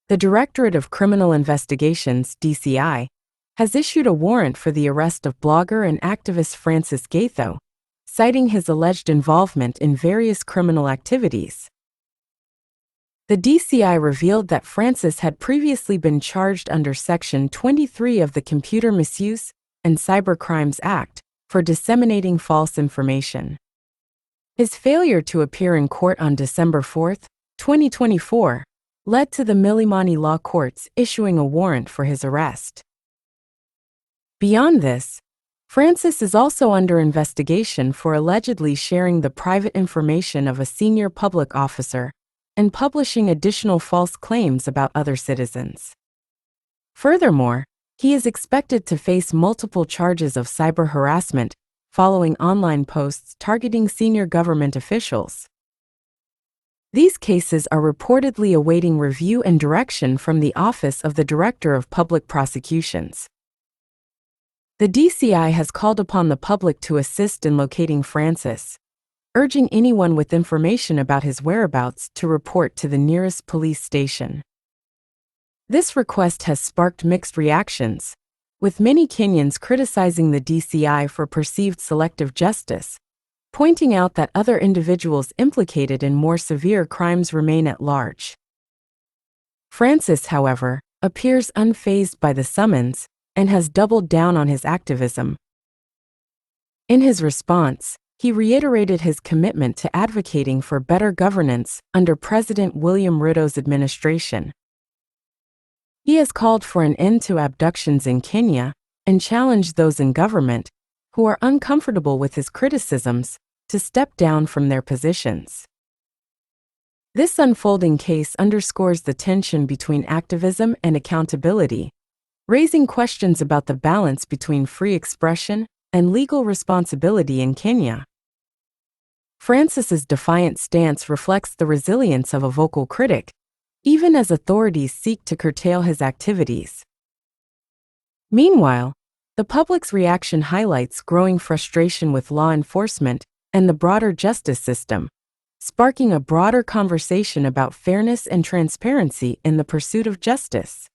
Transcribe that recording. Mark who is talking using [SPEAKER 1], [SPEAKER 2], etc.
[SPEAKER 1] The Directorate of Criminal Investigations, DCI, has issued a warrant for the arrest of blogger and activist Francis Gaitho, citing his alleged involvement in various criminal activities. The DCI revealed that Francis had previously been charged under Section 23 of the Computer Misuse and Cybercrimes Act for disseminating false information. His failure to appear in court on December 4, 2024, led to the Milimani Law Courts issuing a warrant for his arrest. Beyond this, Francis is also under investigation for allegedly sharing the private information of a senior public officer and publishing additional false claims about other citizens. Furthermore, he is expected to face multiple charges of cyber harassment following online posts targeting senior government officials. These cases are reportedly awaiting review and direction from the Office of the Director of Public Prosecutions. The DCI has called upon the public to assist in locating Francis, urging anyone with information about his whereabouts to report to the nearest police station. This request has sparked mixed reactions, with many Kenyans criticizing the DCI for perceived selective justice, pointing out that other individuals implicated in more severe crimes remain at large. Francis, however, appears unfazed by the summons and has doubled down on his activism. In his response, he reiterated his commitment to advocating for better governance under President William Ruto's administration. He has called for an end to abductions in Kenya and challenged those in government who are uncomfortable with his criticisms to step down from their positions. This unfolding case underscores the tension between activism and accountability, raising questions about the balance between free expression and legal responsibility in Kenya. Francis's defiant stance reflects the resilience of a vocal critic, even as authorities seek to curtail his activities. Meanwhile, the public's reaction highlights growing frustration with law enforcement and the broader justice system, sparking a broader conversation about fairness and transparency in the pursuit of justice.